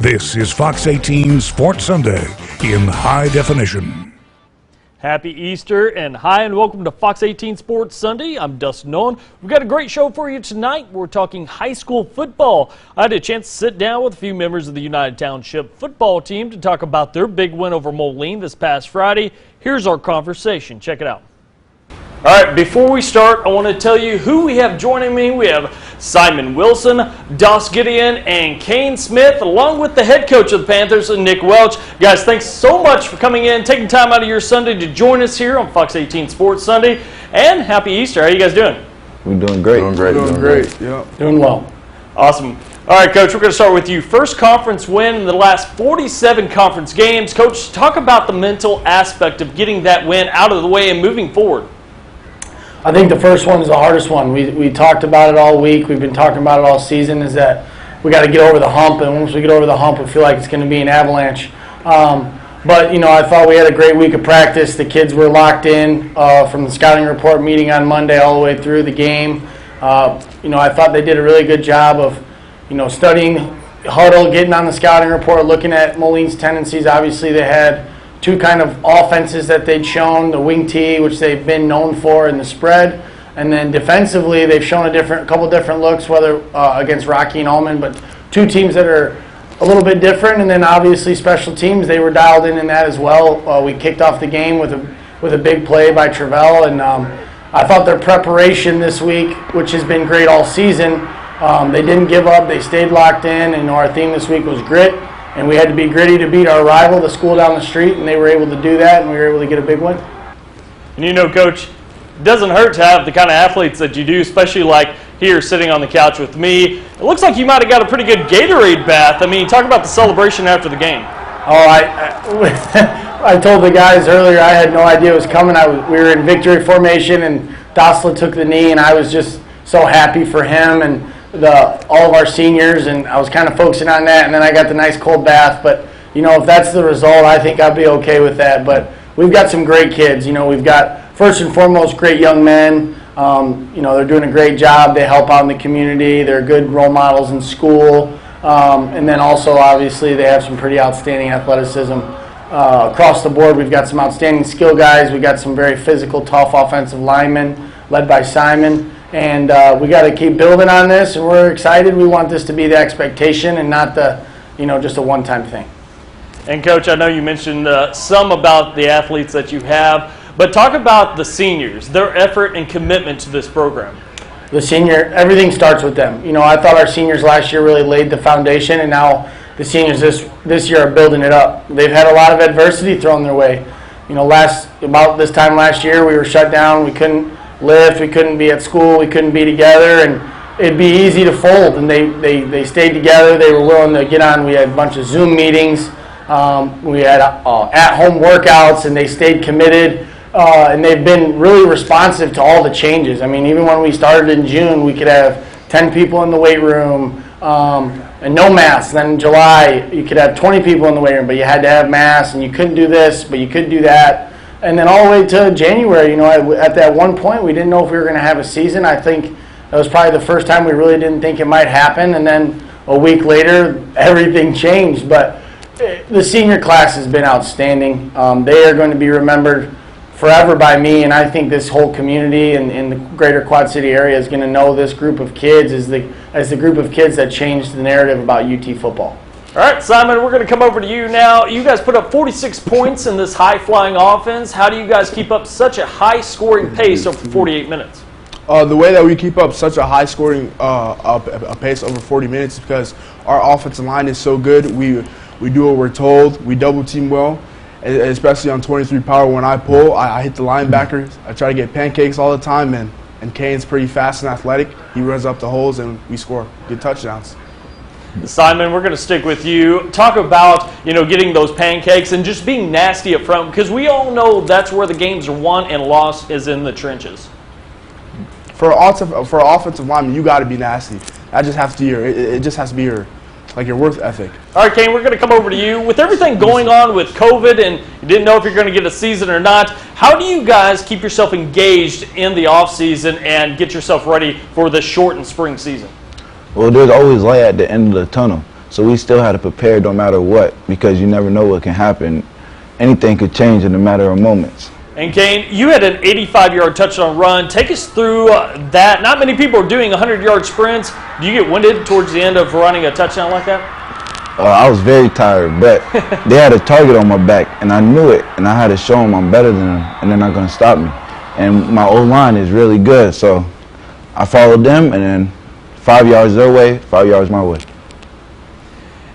This is Fox 18 Sports Sunday in high definition. Happy Easter and hi and welcome to Fox 18 Sports Sunday. I'm Dustin Nolan. We've got a great show for you tonight. We're talking high school football. I had a chance to sit down with a few members of the United Township football team to talk about their big win over Moline this past Friday. Here's our conversation. Check it out. All right, before we start, I want to tell you who we have joining me. We have Simon Wilson, Doss Gideon, and Kane Smith, along with the head coach of the Panthers, Nick Welch. Guys, thanks so much for coming in, taking time out of your Sunday to join us here on Fox 18 Sports Sunday. And happy Easter. How are you guys doing? We're doing great. Doing great. Yeah. Doing well. Awesome. All right, Coach, we're going to start with you. First conference win in the last 47 conference games. Coach, talk about the mental aspect of getting that win out of the way and moving forward. I think the first one is the hardest one. We talked about it all week. We've been talking about it all season, is that we got to get over the hump, and once we get over the hump, we feel like it's going to be an avalanche. But, you know, I thought we had a great week of practice. The kids were locked in from the scouting report meeting on Monday all the way through the game. You know, I thought they did a really good job of, you know, studying huddle, getting on the scouting report, looking at Moline's tendencies. Obviously, they had two kind of offenses that they'd shown, the wing tee, which they've been known for, in the spread. And then defensively, they've shown a couple different looks, whether against Rocky and Allman, but two teams that are a little bit different. And then obviously special teams, they were dialed in that as well. We kicked off the game with a big play by Travell, and I thought their preparation this week, which has been great all season, they didn't give up. They stayed locked in, and our theme this week was grit. And we had to be gritty to beat our rival, the school down the street, and they were able to do that, and we were able to get a big win. And you know, Coach, it doesn't hurt to have the kind of athletes that you do, especially like here sitting on the couch with me. It looks like you might have got a pretty good Gatorade bath. I mean, talk about the celebration after the game. Oh, I told the guys earlier I had no idea it was coming. We were in victory formation, and Dossla took the knee, and I was just so happy for him and all of our seniors, and I was kind of focusing on that, and then I got the nice cold bath. But, you know, if that's the result, I think I'll be okay with that. But we've got some great kids. You know, we've got, first and foremost, great young men. You know, they're doing a great job. They help out in the community. They're good role models in school. And then also, obviously, they have some pretty outstanding athleticism. Across the board, we've got some outstanding skill guys. We've got some very physical, tough offensive linemen led by Simon. And we got to keep building on this, and we're excited. We want this to be the expectation and not the, you know, just a one-time thing. And Coach, I know you mentioned some about the athletes that you have, but talk about the seniors, their effort and commitment to this program. Everything starts with them. You know, I thought our seniors last year really laid the foundation, and now the seniors this year are building it up. They've had a lot of adversity thrown their way. You know, about this time last year, we were shut down. We couldn't lift, we couldn't be at school, we couldn't be together, and it'd be easy to fold. And they stayed together. They were willing to get on. We had a bunch of Zoom meetings. We had at-home workouts, and they stayed committed. And they've been really responsive to all the changes. I mean, even when we started in June, we could have 10 people in the weight room and no masks. Then in July, you could have 20 people in the weight room, but you had to have masks, and you couldn't do this, but you could do that. And then all the way to January, you know, at that one point, we didn't know if we were going to have a season. I think that was probably the first time we really didn't think it might happen. And then a week later, everything changed. But the senior class has been outstanding. They are going to be remembered forever by me, and I think this whole community and the greater Quad City area is going to know this group of kids as the group of kids that changed the narrative about UT football. All right, Simon, we're going to come over to you now. You guys put up 46 points in this high-flying offense. How do you guys keep up such a high-scoring pace over 48 minutes? The way that we keep up such a high-scoring a pace over 40 minutes is because our offensive line is so good. We do what we're told. We double-team well, especially on 23 power. When I pull, I hit the linebackers. I try to get pancakes all the time, and Kane's pretty fast and athletic. He runs up the holes, and we score good touchdowns. Simon, we're going to stick with you. Talk about, you know, getting those pancakes and just being nasty up front, because we all know that's where the games are won and lost is in the trenches. For offensive lineman, you got to be nasty. That just has to be it just has to be your work ethic. All right, Kane, we're going to come over to you. With everything going on with COVID and you didn't know if you're going to get a season or not, how do you guys keep yourself engaged in the offseason and get yourself ready for the shortened spring season? Well, there's always light at the end of the tunnel. So we still had to prepare no matter what, because you never know what can happen. Anything could change in a matter of moments. And Kane, you had an 85-yard touchdown run. Take us through that. Not many people are doing 100-yard sprints. Do you get winded towards the end of running a touchdown like that? I was very tired, but they had a target on my back, and I knew it, and I had to show them I'm better than them, and they're not going to stop me. And my O-line is really good, so I followed them, and then 5 yards their way, 5 yards my way.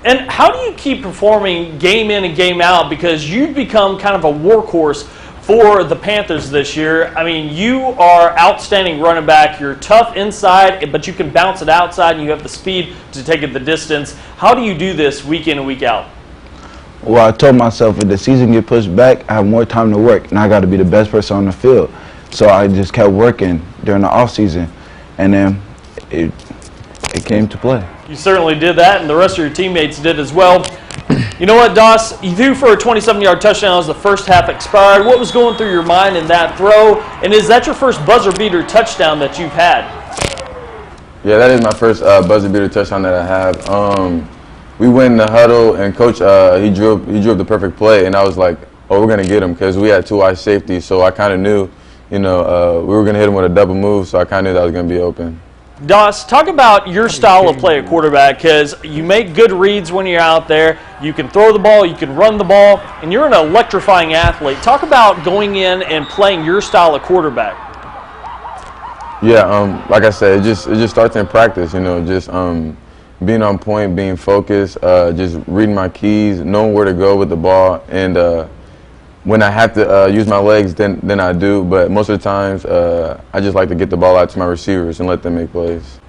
And how do you keep performing game in and game out? Because you've become kind of a workhorse for the Panthers this year. I mean, you are outstanding running back. You're tough inside, but you can bounce it outside, and you have the speed to take it the distance. How do you do this week in and week out? Well, I told myself if the season get pushed back, I have more time to work, and I got to be the best person on the field. So I just kept working during the off season, and then it came to play. You certainly did that, and the rest of your teammates did as well. You know what, Doss? You threw for a 27-yard touchdown as the first half expired. What was going through your mind in that throw? And is that your first buzzer-beater touchdown that you've had? Yeah, that is my first buzzer-beater touchdown that I have. We went in the huddle, and Coach, he drew up the perfect play, and I was like, oh, we're going to get him, because we had 2 ice safeties, so I kind of knew, we were going to hit him with a double move, so I kind of knew that was going to be open. Doss, talk about your style of play at quarterback, because you make good reads when you're out there. You can throw the ball, you can run the ball, and you're an electrifying athlete. Talk about going in and playing your style of quarterback. Yeah, like I said, it just starts in practice, just being on point, being focused, just reading my keys, knowing where to go with the ball, and when I have to use my legs, then I do. But most of the times, I just like to get the ball out to my receivers and let them make plays.